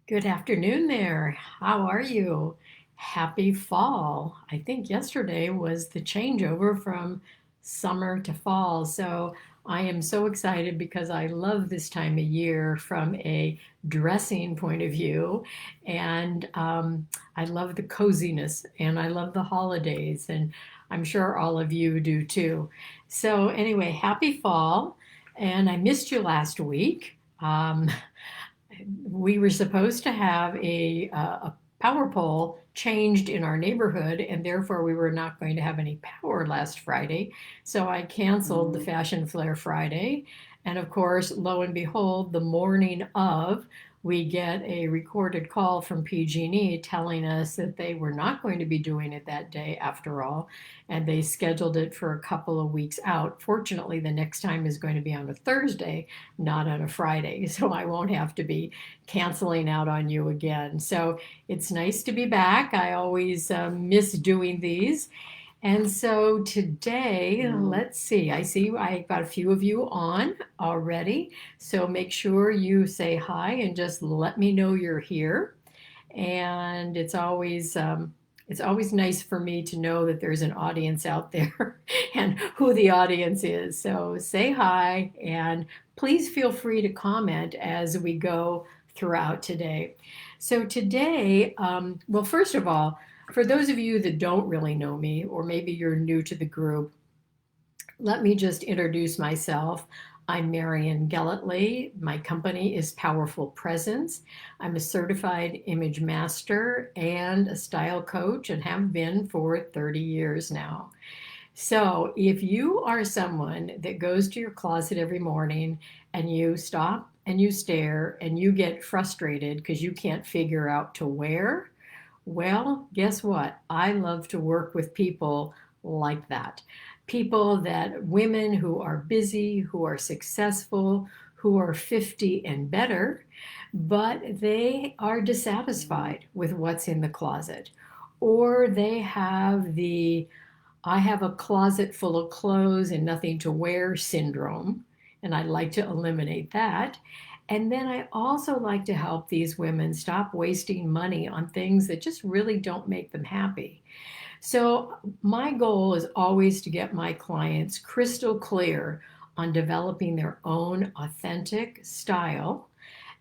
Good afternoon there. How are you? Happy fall. I think yesterday was the changeover from summer to fall. So I am so excited because I love this time of year from a dressing point of view. And I love the coziness and I love the holidays. And I'm sure all of you do too. So, anyway, happy fall. And I missed you last week. We were supposed to have a power pole changed in our neighborhood, and therefore we were not going to have any power last Friday. So I canceled the Fashion Flare Friday. And of course, lo and behold, the morning of, we get a recorded call from PG&E telling us that they were not going to be doing it that day after all, and they scheduled it for a couple of weeks out. Fortunately, the next time is going to be on a Thursday, not on a Friday, so I won't have to be canceling out on you again. So it's nice to be back. I always miss doing these. And so today, let's see, I see I got a few of you on already. So make sure you say hi and just let me know you're here. And it's always nice for me to know that there's an audience out there and who the audience is. So say hi and please feel free to comment as we go throughout today. So today, well, first of all, for those of you that don't really know me, or maybe you're new to the group, let me just introduce myself. I'm Marian Gelletley. My company is Powerful Presence. I'm a certified image master and a style coach and have been for 30 years now. So, if you are someone that goes to your closet every morning and you stop and you stare and you get frustrated because you can't figure out to wear, well, guess what? I love to work with people like that. People that women who are busy, who are successful, who are 50 and better, but they are dissatisfied with what's in the closet. Or they have the I have a closet full of clothes and nothing to wear syndrome, and I'd like to eliminate that. And then I also like to help these women stop wasting money on things that just really don't make them happy. So, my goal is always to get my clients crystal clear on developing their own authentic style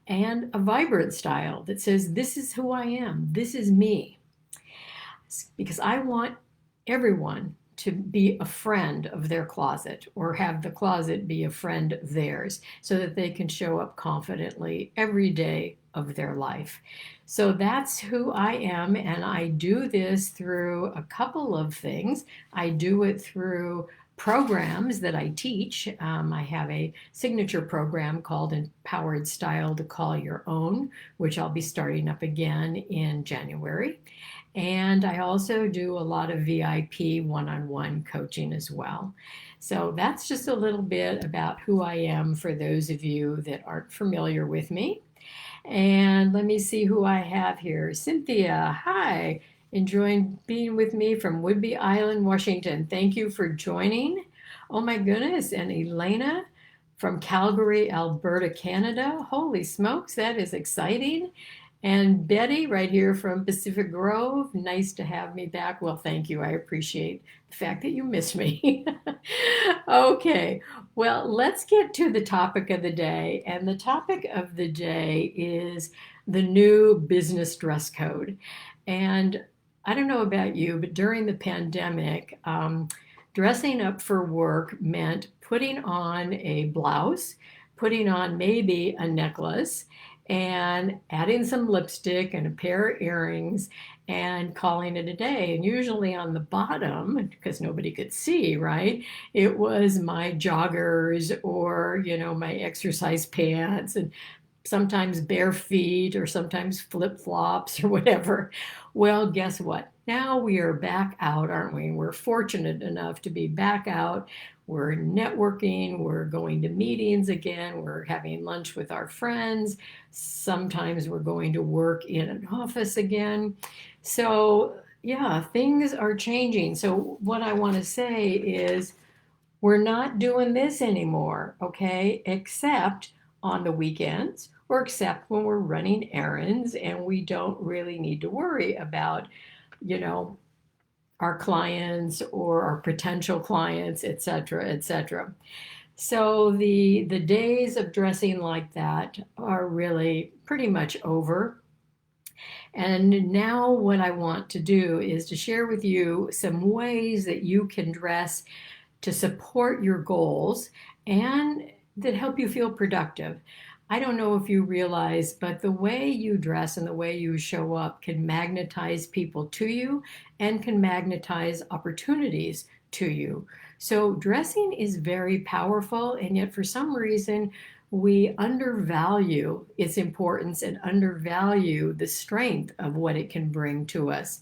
and a vibrant style that says, this is who I am, this is me. Because I want everyone to be a friend of their closet or have the closet be a friend of theirs so that they can show up confidently every day of their life. So that's who I am, and I do this through a couple of things. I do it through programs that I teach. I have a signature program called Empowered Style to Call Your Own, which I'll be starting up again in January. And I also do a lot of VIP one on one coaching as well. So that's just a little bit about who I am for those of you that aren't familiar with me. And let me see who I have here. Cynthia, hi. Enjoying being with me from Whidbey Island, Washington. Thank you for joining. Oh my goodness. And Elena from Calgary, Alberta, Canada. Holy smokes, that is exciting. And Betty, right here from Pacific Grove, nice to have me back. Well, thank you. I appreciate the fact that you missed me. Okay, well, let's get to the topic of the day. And the topic of the day is the new business dress code. And I don't know about you, but during the pandemic, dressing up for work meant putting on a blouse, putting on maybe a necklace, and adding some lipstick and a pair of earrings and calling it a day. And usually on the bottom, because nobody could see, right? It was my joggers or, my exercise pants and sometimes bare feet or sometimes flip flops or whatever. Well, guess what? Now we are back out, aren't we? We're fortunate enough to be back out. We're networking, we're going to meetings again, we're having lunch with our friends. Sometimes we're going to work in an office again. So, yeah, things are changing. So, what I want to say is we're not doing this anymore, okay? Except on the weekends, or except when we're running errands and we don't really need to worry about, you know, our clients or our potential clients, et cetera, et cetera. So the days of dressing like that are really pretty much over. And now what I want to do is to share with you some ways that you can dress to support your goals and that help you feel productive. I don't know if you realize, but the way you dress and the way you show up can magnetize people to you and can magnetize opportunities to you. So, dressing is very powerful, and yet for some reason, we undervalue its importance and undervalue the strength of what it can bring to us.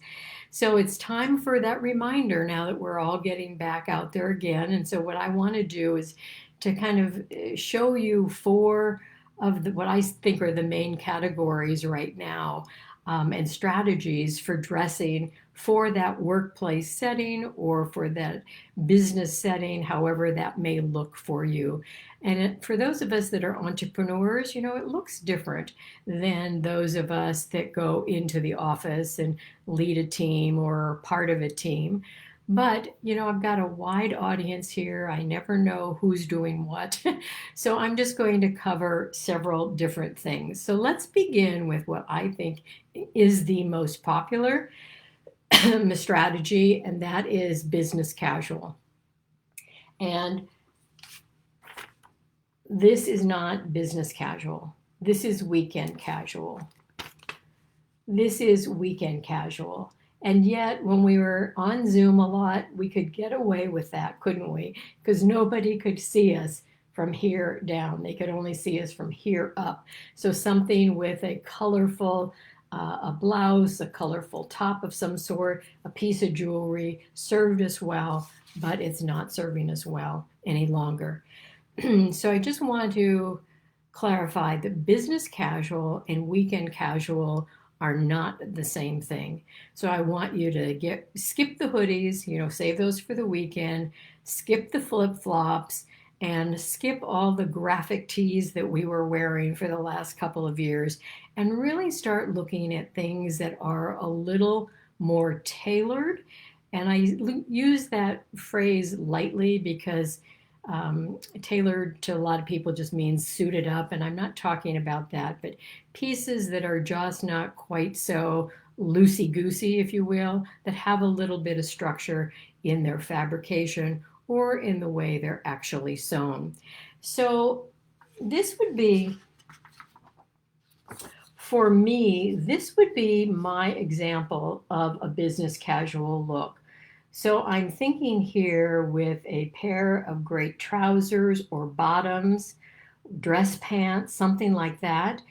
So it's time for that reminder now that we're all getting back out there again. And so what I want to do is to kind of show you four of what I think are the main categories right now, and strategies for dressing for that workplace setting or for that business setting, however that may look for you. And for those of us that are entrepreneurs, it looks different than those of us that go into the office and lead a team or are part of a team. But, I've got a wide audience here. I never know who's doing what. So I'm just going to cover several different things. So let's begin with what I think is the most popular strategy, and that is business casual. And this is not business casual. This is weekend casual. This is weekend casual. And yet, when we were on Zoom a lot, we could get away with that, couldn't we? Because nobody could see us from here down. They could only see us from here up. So something with a colorful, a blouse, a colorful top of some sort, a piece of jewelry served us well, but it's not serving us well any longer. So I just want to clarify that business casual and weekend casual are not the same thing. So I want you to skip the hoodies, save those for the weekend, skip the flip-flops, and skip all the graphic tees that we were wearing for the last couple of years, and really start looking at things that are a little more tailored. And I use that phrase lightly because tailored to a lot of people just means suited up, and I'm not talking about that, but pieces that are just not quite so loosey-goosey, if you will, that have a little bit of structure in their fabrication or in the way they're actually sewn. So this would be, for me, this would be my example of a business casual look. So I'm thinking here with a pair of great trousers or bottoms, dress pants, something like that,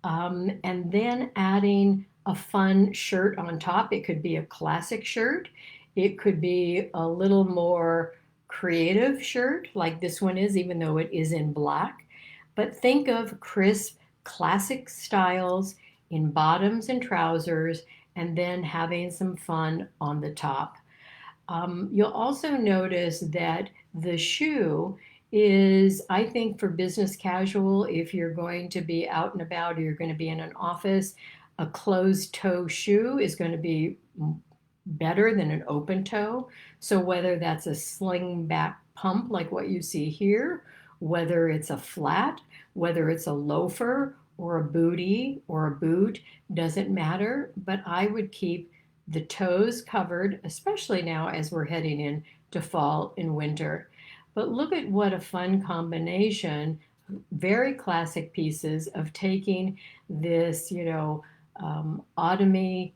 and then adding a fun shirt on top. It could be a classic shirt. It could be a little more creative shirt like this one is, even though it is in black. But think of crisp, classic styles in bottoms and trousers, and then having some fun on the top. You'll also notice that the shoe is, I think, for business casual, if you're going to be out and about or you're going to be in an office, a closed toe shoe is going to be better than an open toe. So whether that's a sling back pump like what you see here, whether it's a flat, whether it's a loafer or a bootie or a boot, doesn't matter. But I would keep the toes covered, especially now as we're heading into fall and winter. But look at what a fun combination, very classic pieces of taking this, autumny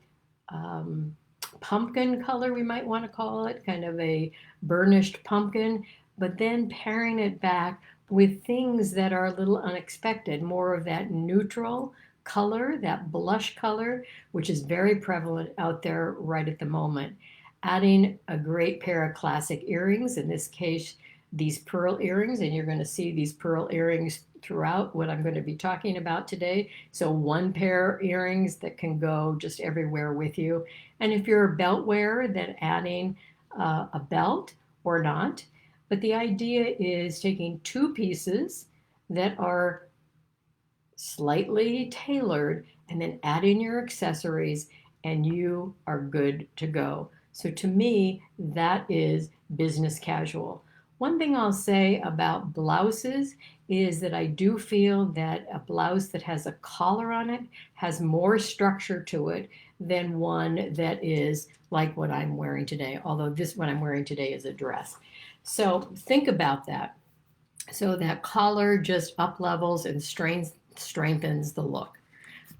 pumpkin color, we might want to call it, kind of a burnished pumpkin, but then pairing it back with things that are a little unexpected, more of that neutral color, that blush color, which is very prevalent out there right at the moment. Adding a great pair of classic earrings, in this case, these pearl earrings, and you're going to see these pearl earrings throughout what I'm going to be talking about today. So one pair of earrings that can go just everywhere with you. And if you're a belt wearer, then adding a belt or not. But the idea is taking two pieces that are slightly tailored, and then add in your accessories, and you are good to go. So to me, that is business casual. One thing I'll say about blouses is that I do feel that a blouse that has a collar on it has more structure to it than one that is like what I'm wearing today, although this what I'm wearing today is a dress. So think about that. So that collar just up levels and strengthens the look.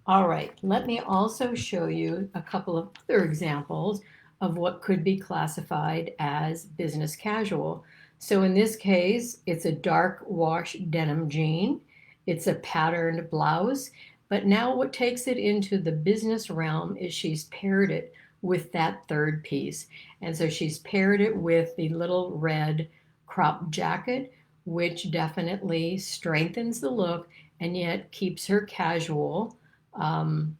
All right, let me also show you a couple of other examples of what could be classified as business casual. So in this case, it's a dark wash denim jean. It's a patterned blouse, but now what takes it into the business realm is she's paired it with that third piece. And so she's paired it with the little red crop jacket, which definitely strengthens the look and yet keeps her casual in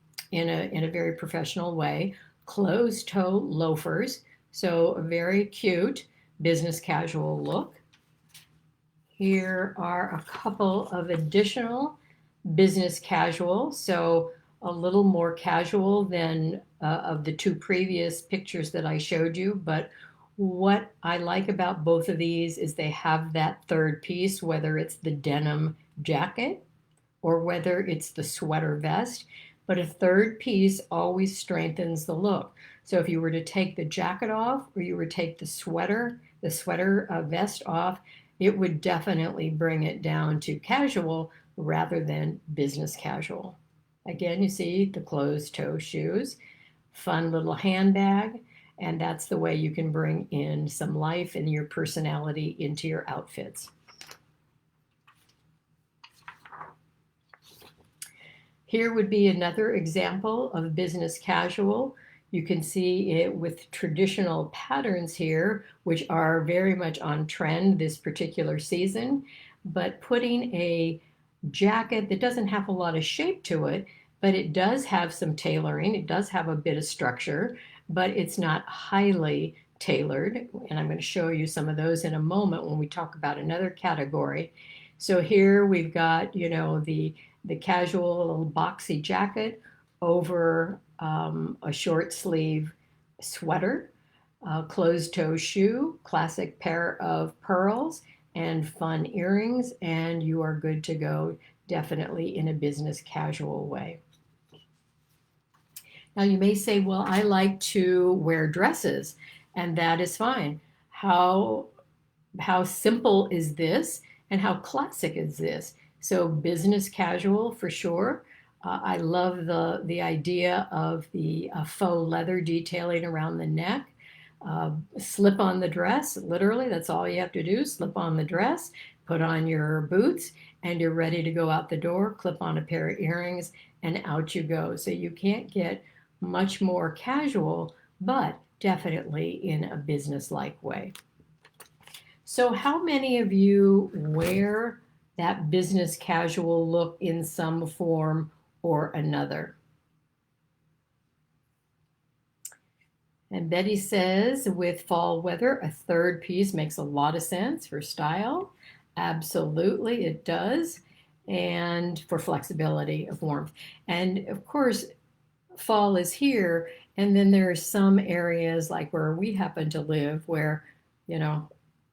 a very professional way. Closed toe loafers, so a very cute business casual look. Here are a couple of additional business casual, so a little more casual than of the two previous pictures that I showed you, but what I like about both of these is they have that third piece, whether it's the denim jacket or whether it's the sweater vest, but a third piece always strengthens the look. So if you were to take the jacket off or you were to take the sweater vest off, it would definitely bring it down to casual rather than business casual. Again, you see the closed toe shoes, fun little handbag, and that's the way you can bring in some life and your personality into your outfits. Here would be another example of business casual. You can see it with traditional patterns here, which are very much on trend this particular season, but putting a jacket that doesn't have a lot of shape to it, but it does have some tailoring. It does have a bit of structure, but it's not highly tailored. And I'm going to show you some of those in a moment when we talk about another category. So here we've got, the casual little boxy jacket over a short sleeve sweater, closed toe shoe, classic pair of pearls, and fun earrings, and you are good to go, definitely in a business casual way. Now you may say, well, I like to wear dresses, and that is fine. How simple is this, and how classic is this? So business casual for sure. I love the idea of the faux leather detailing around the neck. Slip on the dress, literally, that's all you have to do. Slip on the dress, put on your boots, and you're ready to go out the door. Clip on a pair of earrings, and out you go. So you can't get much more casual, but definitely in a business-like way. So how many of you wear that business casual look in some form or another? And Betty says, with fall weather, a third piece makes a lot of sense for style. Absolutely, it does. And for flexibility of warmth. And of course, fall is here. And then there are some areas like where we happen to live where,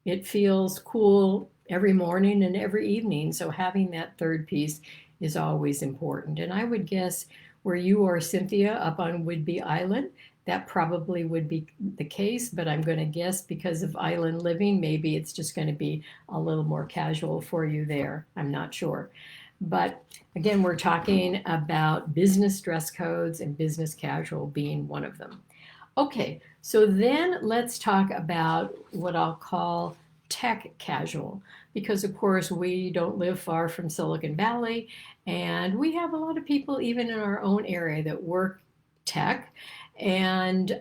it feels cool every morning and every evening. So having that third piece is always important. And I would guess where you are, Cynthia, up on Whidbey Island, that probably would be the case, but I'm going to guess because of island living, maybe it's just going to be a little more casual for you there. I'm not sure. But again, we're talking about business dress codes and business casual being one of them. Okay, so then let's talk about what I'll call tech casual, because of course we don't live far from Silicon Valley, and we have a lot of people even in our own area that work tech, and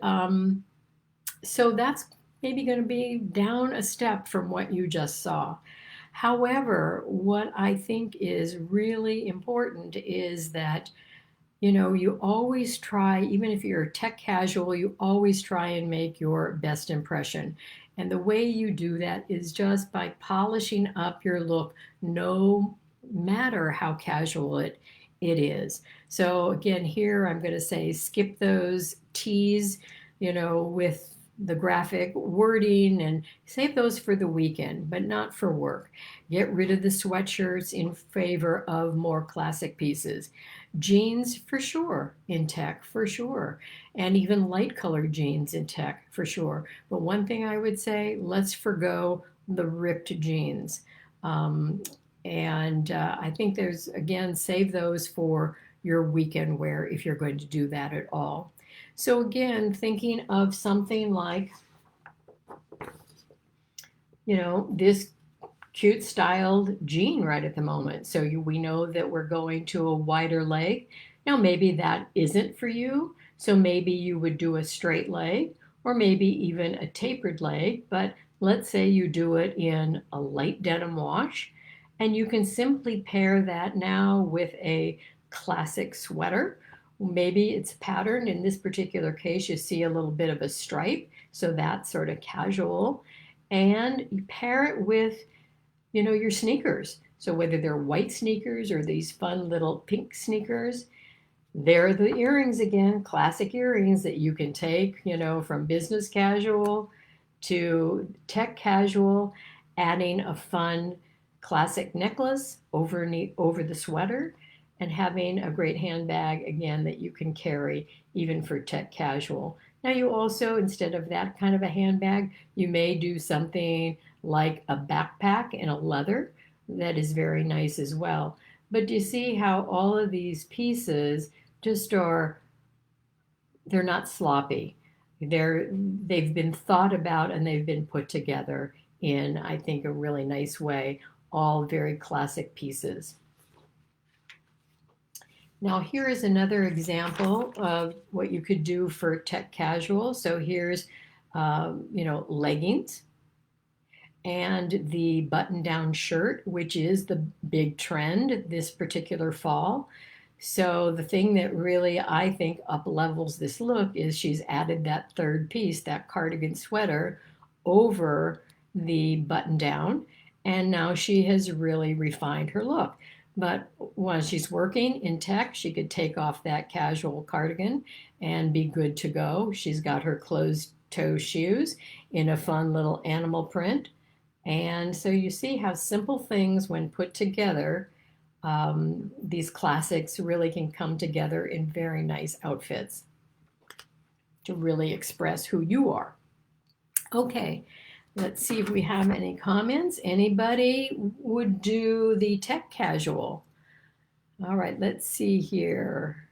so that's maybe going to be down a step from what you just saw. However, what I think is really important is that you always try, even if you're tech casual, you always try and make your best impression. And the way you do that is just by polishing up your look, no matter how casual it It is. So again, here I'm going to say skip those T's, with the graphic wording and save those for the weekend, but not for work. Get rid of the sweatshirts in favor of more classic pieces. Jeans for sure in tech, for sure. And even light colored jeans in tech, for sure. But one thing I would say, let's forgo the ripped jeans. Um, and I think there's, again, save those for your weekend wear if you're going to do that at all. So, again, thinking of something like, this cute styled jean right at the moment. So we know that we're going to a wider leg. Now, maybe that isn't for you. So maybe you would do a straight leg or maybe even a tapered leg. But let's say you do it in a light denim wash, and you can simply pair that now with a classic sweater. Maybe it's patterned. In this particular case, you see a little bit of a stripe. So that's sort of casual. And you pair it with your sneakers. So whether they're white sneakers or these fun little pink sneakers, they're the earrings again, classic earrings that you can take, from business casual to tech casual, adding a fun classic necklace over the sweater and having a great handbag again that you can carry even for tech casual. Now you also, instead of that kind of a handbag, you may do something like a backpack in a leather that is very nice as well. But do you see how all of these pieces just they're not sloppy. They've been thought about and they've been put together in, I think, a really nice way, all very classic pieces. Now here is another example of what you could do for tech casual. So here's, leggings and the button-down shirt, which is the big trend this particular fall. So the thing that really, I think, up levels this look is she's added that third piece, that cardigan sweater, over the button down. And now she has really refined her look. But when she's working in tech, she could take off that casual cardigan and be good to go. She's got her closed toe shoes in a fun little animal print. And so you see how simple things, when put together, these classics really can come together in very nice outfits to really express who you are. Okay, let's see if we have any comments. Anybody would do the tech casual? All right, let's see here.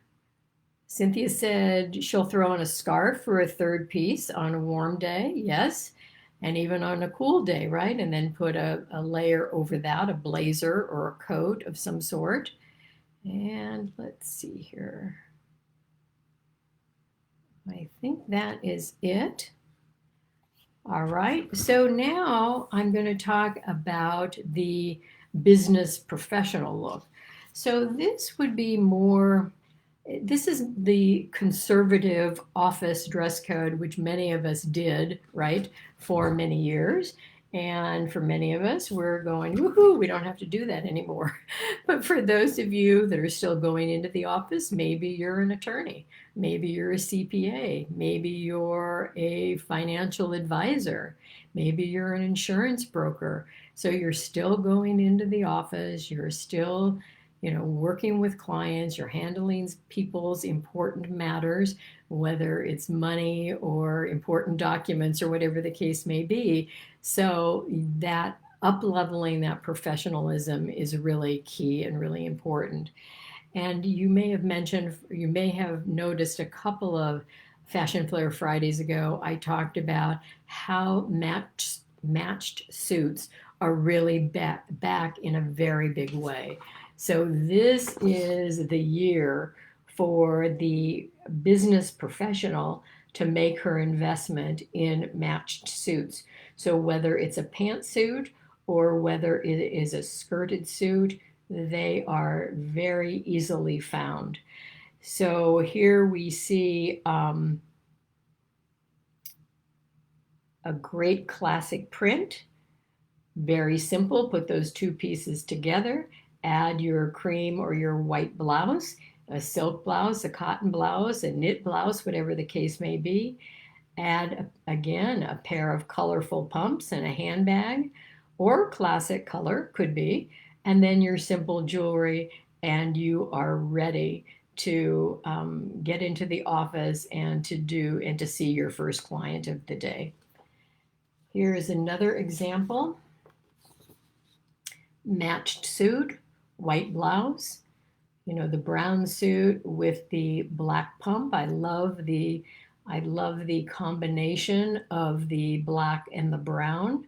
Cynthia said she'll throw on a scarf for a third piece on a warm day. Yes. And even on a cool day, right? And then put a layer over that, a blazer or a coat of some sort. And let's see here. I think that is it. All right, so now I'm going to talk about the business professional look. So this would be more, this is the conservative office dress code, which many of us did, right, for many years. And for many of us, we're going, woohoo, we don't have to do that anymore. But for those of you that are still going into the office, maybe you're an attorney, maybe you're a CPA, maybe you're a financial advisor, maybe you're an insurance broker. So you're still going into the office, you're still working with clients, you're handling people's important matters, whether it's money or important documents or whatever the case may be. So that up-leveling that professionalism is really key and really important. And you may have noticed a couple of Fashion Flair Fridays ago, I talked about how matched suits are really back in a very big way. So this is the year for the business professional to make her investment in matched suits. So whether it's a pantsuit or whether it is a skirted suit, they are very easily found. So here we see a great classic print, very simple, put those two pieces together, add your cream or your white blouse, a silk blouse, a cotton blouse, a knit blouse, whatever the case may be. Add again a pair of colorful pumps and a handbag, or classic color could be, and then your simple jewelry, and you are ready to get into the office and to see your first client of the day. Here is another example. Matched suit, white blouse, the brown suit with the black pump. I love the combination of the black and the brown.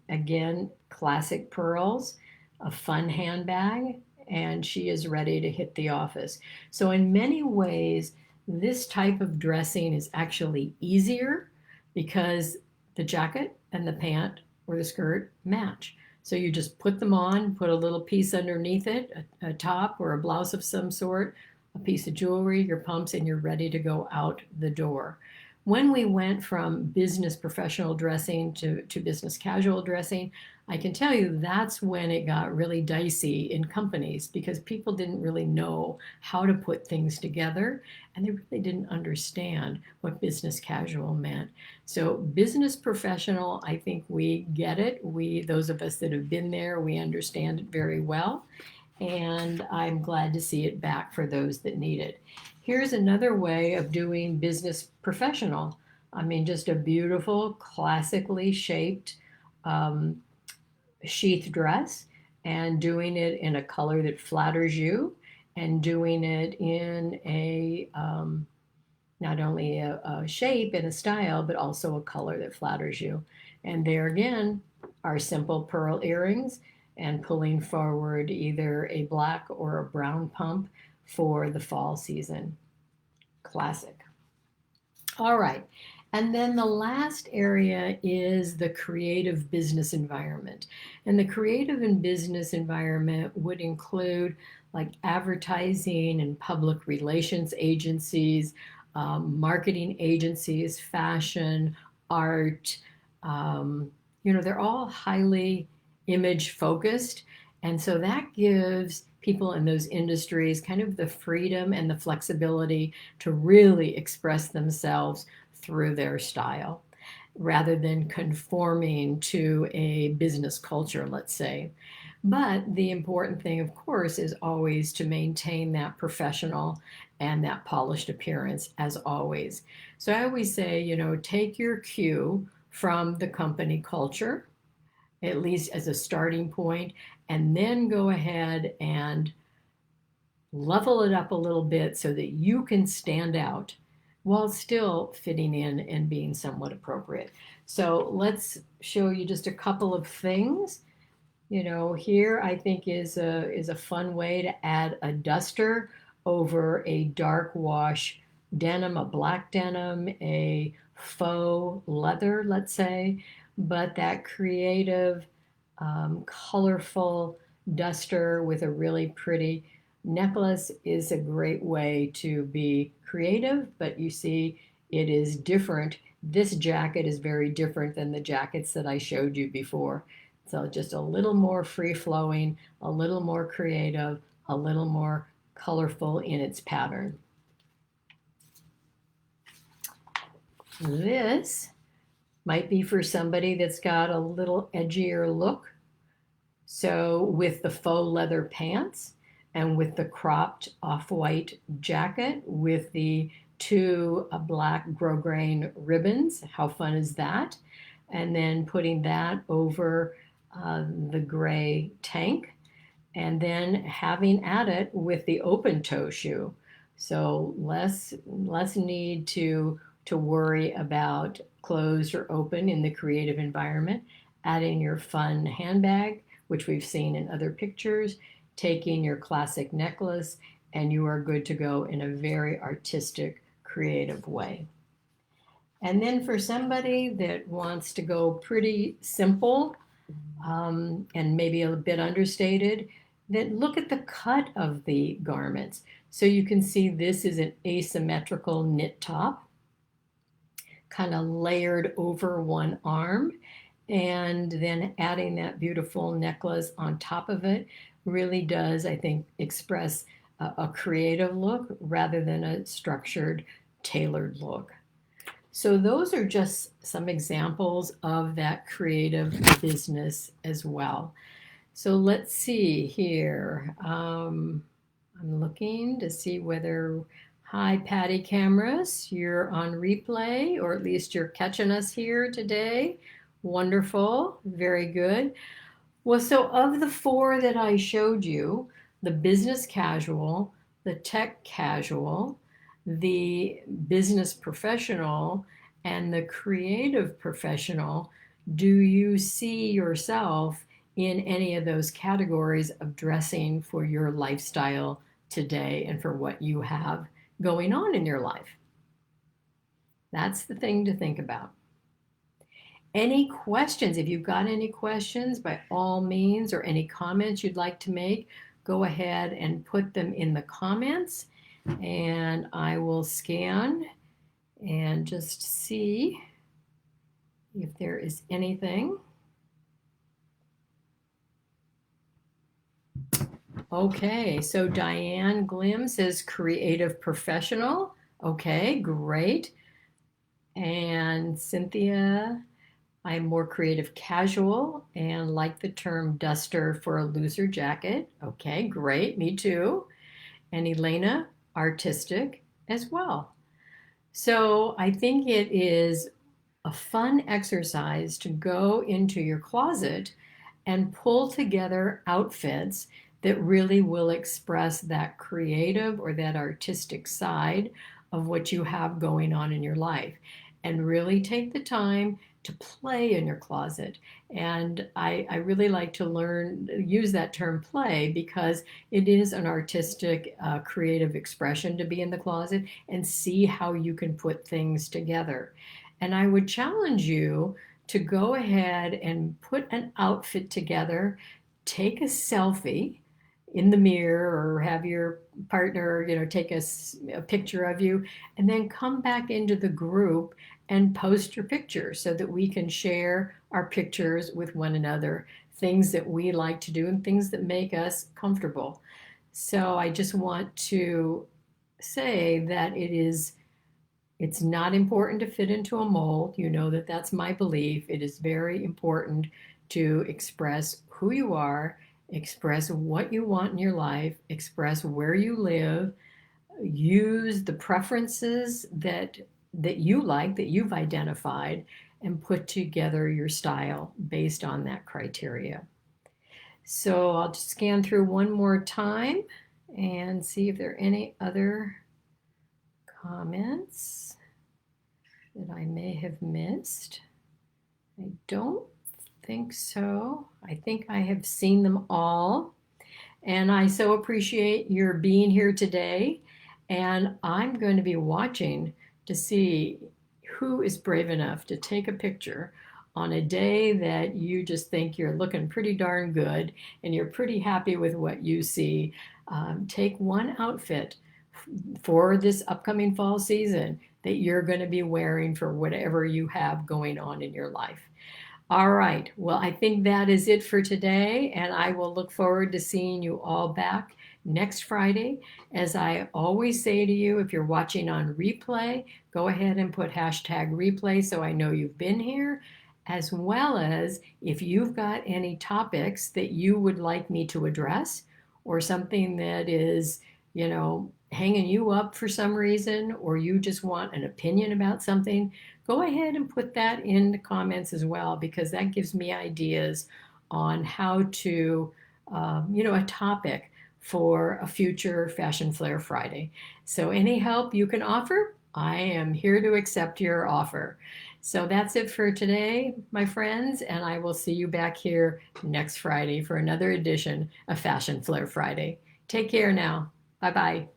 Again, classic pearls, a fun handbag, and she is ready to hit the office. So in many ways, this type of dressing is actually easier because the jacket and the pant or the skirt match. So you just put them on, put a little piece underneath it, a top or a blouse of some sort, a piece of jewelry, your pumps, and you're ready to go out the door. When we went from business professional dressing to business casual dressing, I can tell you that's when it got really dicey in companies because people didn't really know how to put things together and they really didn't understand what business casual meant. So business professional, I think we get it. Those of us that have been there, we understand it very well. And I'm glad to see it back for those that need it. Here's another way of doing business professional. I mean, just a beautiful, classically shaped sheath dress, and doing it in a color that flatters you, and doing it in a not only a shape and a style, but also a color that flatters you. And there again, our simple pearl earrings, and pulling forward either a black or a brown pump for the fall season. Classic. All right. And then the last area is the creative business environment. And the creative and business environment would include like advertising and public relations agencies, marketing agencies, fashion, art. They're all highly image focused. And so that gives people in those industries kind of the freedom and the flexibility to really express themselves through their style rather than conforming to a business culture, let's say. But the important thing, of course, is always to maintain that professional and that polished appearance as always. So I always say, take your cue from the company culture, at least as a starting point, and then go ahead and level it up a little bit so that you can stand out while still fitting in and being somewhat appropriate. So let's show you just a couple of things. Here I think is a fun way to add a duster over a dark wash denim, a black denim, a faux leather, let's say, but that creative, colorful duster with a really pretty necklace is a great way to be creative, but you see it is different. This jacket is very different than the jackets that I showed you before. So just a little more free-flowing, a little more creative, a little more colorful in its pattern. This might be for somebody that's got a little edgier look. So with the faux leather pants and with the cropped off-white jacket with the two black grosgrain ribbons, how fun is that? And then putting that over the gray tank, and then having at it with the open toe shoe. So less need to worry about closed or open in the creative environment. Adding your fun handbag, which we've seen in other pictures, taking your classic necklace, and you are good to go in a very artistic, creative way. And then for somebody that wants to go pretty simple, and maybe a bit understated, then look at the cut of the garments. So you can see this is an asymmetrical knit top, kind of layered over one arm, and then adding that beautiful necklace on top of it really does, I think, express a creative look rather than a structured, tailored look. So those are just some examples of that creative business as well. So let's see here. I'm looking to see whether, hi, Patty Cameras, you're on replay, or at least you're catching us here today. Wonderful, very good. Well, so of the four that I showed you, the business casual, the tech casual, the business professional, and the creative professional, do you see yourself in any of those categories of dressing for your lifestyle today and for what you have going on in your life? That's the thing to think about. Any questions? If you've got any questions, by all means, or any comments you'd like to make, go ahead and put them in the comments, and I will scan and just see if there is anything. Okay, so Diane Glim says creative professional. Okay, great. And Cynthia, I'm more creative casual and like the term duster for a looser jacket. Okay, great, me too. And Elena, artistic as well. So I think it is a fun exercise to go into your closet and pull together outfits that really will express that creative or that artistic side of what you have going on in your life. And really take the time to play in your closet. And I really like to use that term play because it is an artistic, creative expression to be in the closet and see how you can put things together. And I would challenge you to go ahead and put an outfit together, take a selfie in the mirror or have your partner, take a picture of you, and then come back into the group and post your pictures so that we can share our pictures with one another, things that we like to do and things that make us comfortable. So I just want to say that it's not important to fit into a mold. You know that that's my belief. It is very important to express who you are, express what you want in your life, express where you live, use the preferences that you like, that you've identified, and put together your style based on that criteria. So I'll just scan through one more time and see if there are any other comments that I may have missed. I don't think so. I think I have seen them all. And I so appreciate your being here today. And I'm going to be watching to see who is brave enough to take a picture on a day that you just think you're looking pretty darn good and you're pretty happy with what you see. Take one outfit for this upcoming fall season that you're going to be wearing for whatever you have going on in your life. All right. Well, I think that is it for today, and I will look forward to seeing you all back next Friday. As I always say to you, if you're watching on replay, go ahead and put hashtag replay so I know you've been here, as well as if you've got any topics that you would like me to address or something that is, hanging you up for some reason, or you just want an opinion about something, go ahead and put that in the comments as well, because that gives me ideas on how to, a topic for a future Fashion Flair Friday. So any help you can offer, I am here to accept your offer. So that's it for today, my friends, and I will see you back here next Friday for another edition of Fashion Flair Friday. Take care now. Bye-bye.